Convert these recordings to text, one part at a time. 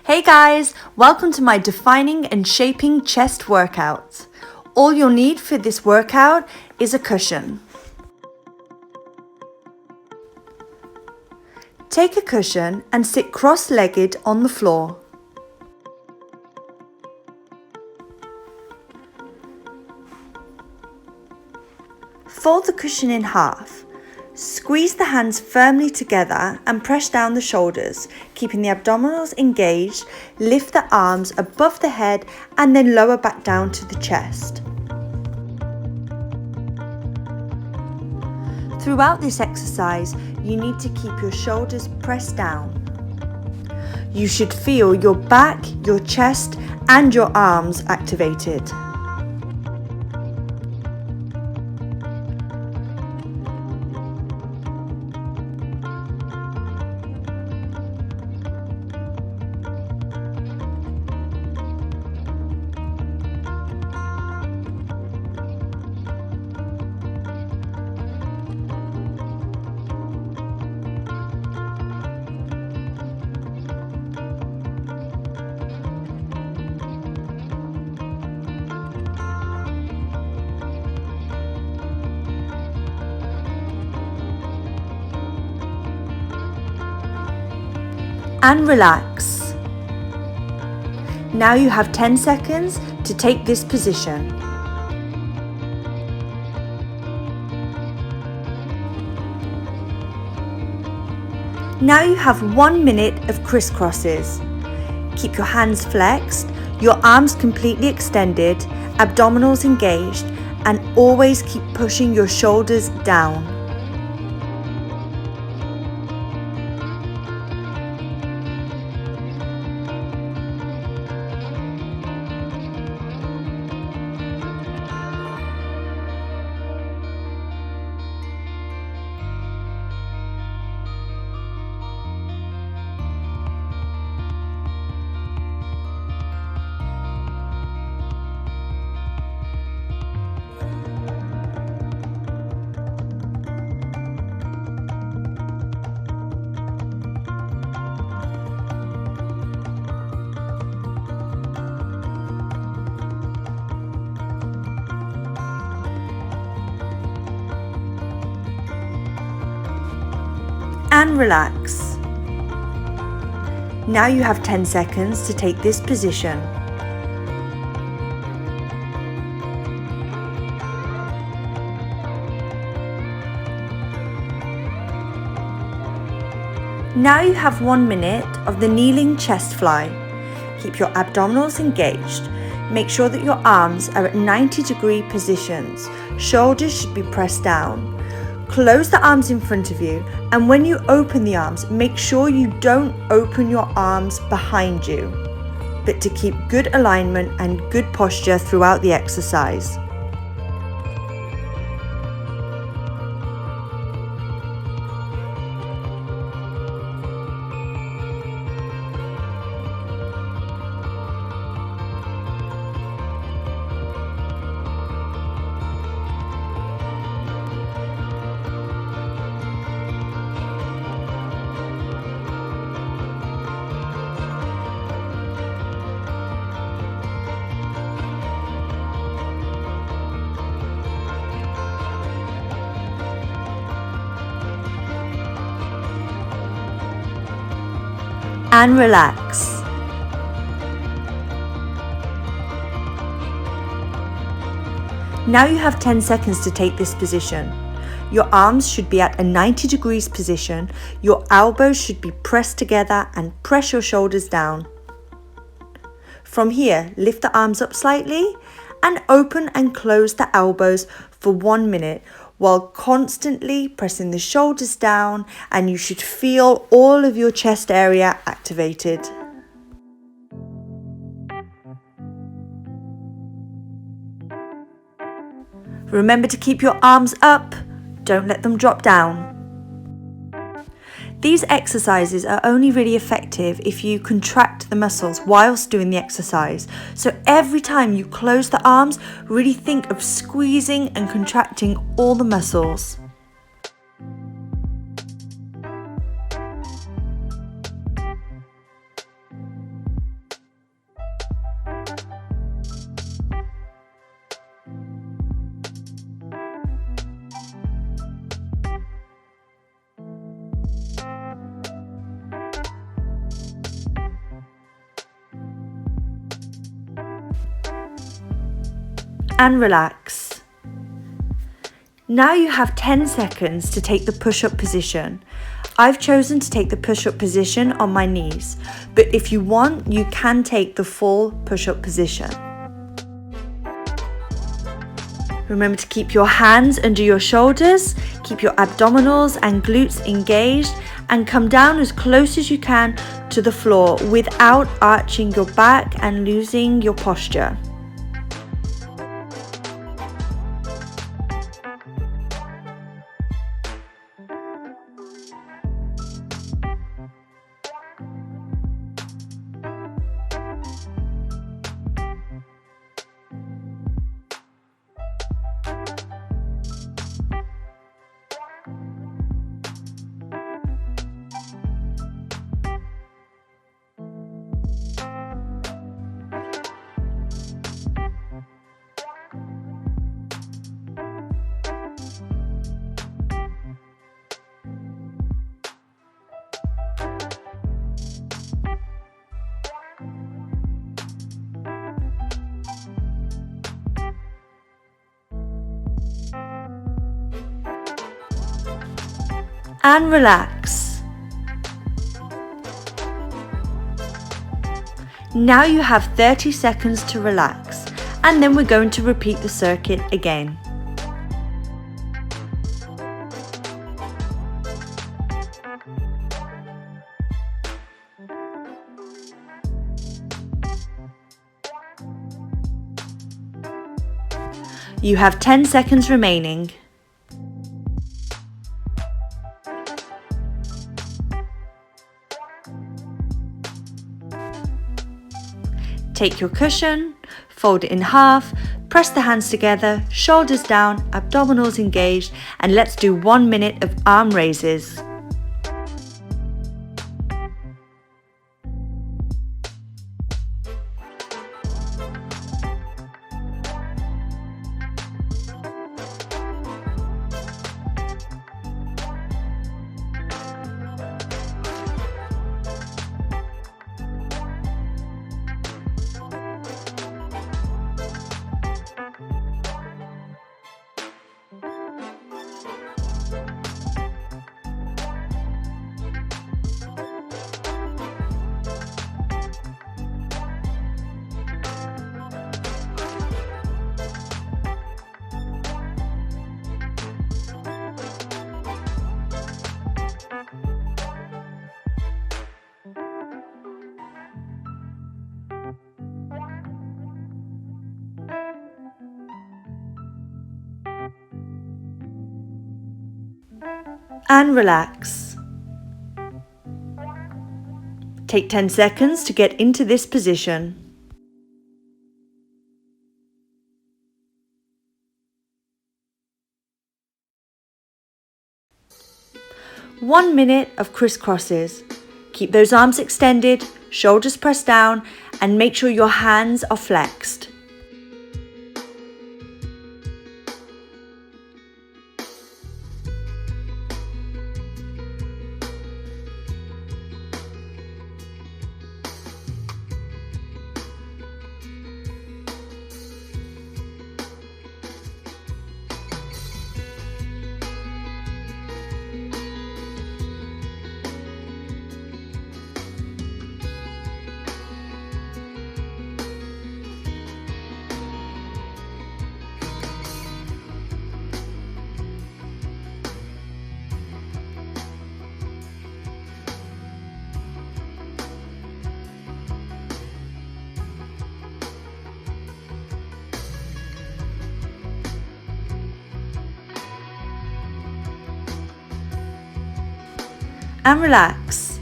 Hey guys, welcome to my defining and shaping chest workout. All you'll need for this workout is a cushion. Take a cushion and sit cross-legged on the floor. Fold the cushion in half. Squeeze the hands firmly together and press down the shoulders, keeping the abdominals engaged. Lift the arms above the head and then lower back down to the chest. Throughout this exercise, you need to keep your shoulders pressed down. You should feel your back, your chest, and your arms activated. And relax. Now you have 10 seconds to take this position. Now you have 1 minute of crisscrosses. Keep your hands flexed, your arms completely extended, abdominals engaged, and always keep pushing your shoulders down. And relax. Now you have 10 seconds to take this position. Now you have 1 minute of the kneeling chest fly. Keep your abdominals engaged. Make sure that your arms are at 90-degree positions. Shoulders should be pressed down. Close the arms in front of you, and when you open the arms, make sure you don't open your arms behind you, but to keep good alignment and good posture throughout the exercise. And relax. Now you have 10 seconds to take this position. Your arms should be at a 90 degrees position. Your elbows should be pressed together and press your shoulders down. From here, lift the arms up slightly and open and close the elbows for 1 minute while constantly pressing the shoulders down, and you should feel all of your chest area activated. Remember to keep your arms up, don't let them drop down. These exercises are only really effective if you contract the muscles whilst doing the exercise. So every time you close the arms, really think of squeezing and contracting all the muscles. and relax. Now you have 10 seconds to take the push-up position. I've chosen to take the push-up position on my knees, but if you want, you can take the full push-up position. Remember to keep your hands under your shoulders, keep your abdominals and glutes engaged, and come down as close as you can to the floor without arching your back and losing your posture. And relax. Now you have 30 seconds to relax, and then we're going to repeat the circuit again. You have 10 seconds remaining. Take your cushion, fold it in half, press the hands together, shoulders down, abdominals engaged, and let's do 1 minute of arm raises. And relax. Take 10 seconds to get into this position. One minute of crisscrosses. Keep those arms extended, shoulders pressed down, and make sure your hands are flexed. And relax.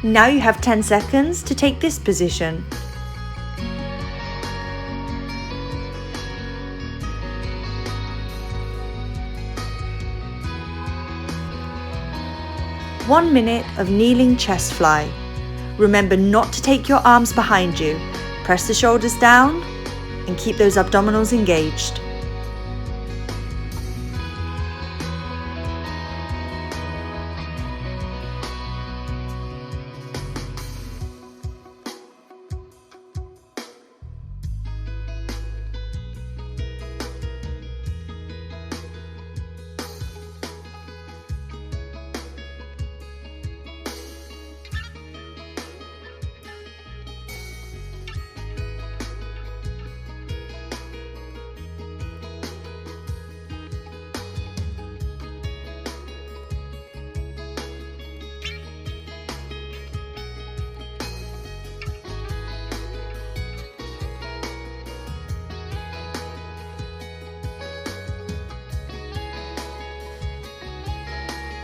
Now you have 10 seconds to take this position. One minute of kneeling chest fly. Remember not to take your arms behind you. Press the shoulders down and keep those abdominals engaged.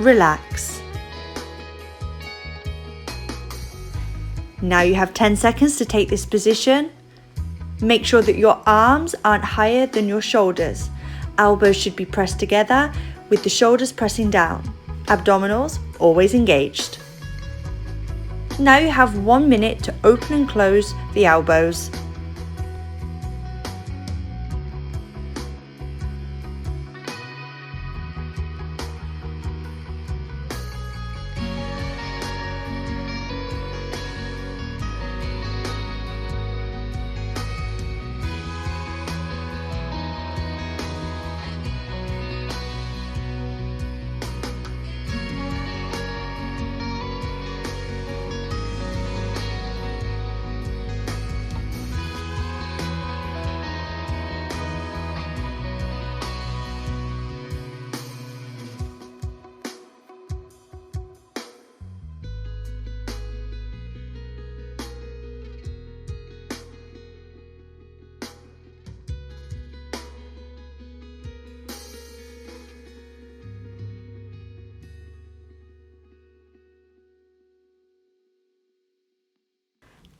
relax. Now you have 10 seconds to take this position. Make sure that your arms aren't higher than your shoulders. Elbows should be pressed together with the shoulders pressing down. Abdominals always engaged. Now you have 1 minute to open and close the elbows.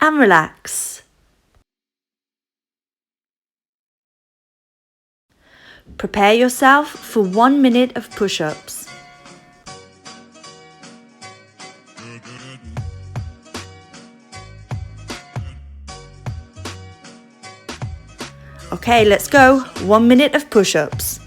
And relax. Prepare yourself for 1 minute of push-ups. Okay, let's go. 1 minute of push-ups.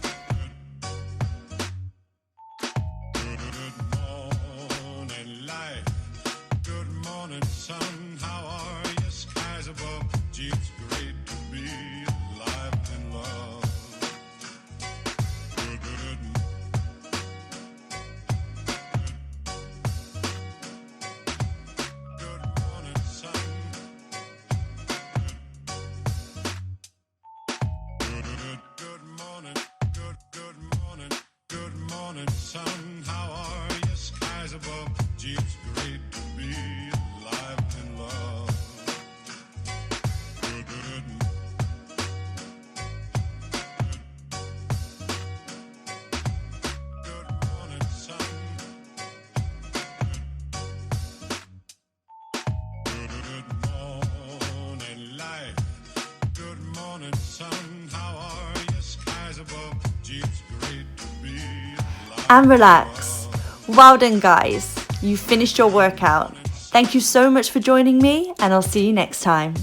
And relax. Well done, guys. You finished your workout. Thank you so much for joining me, and I'll see you next time.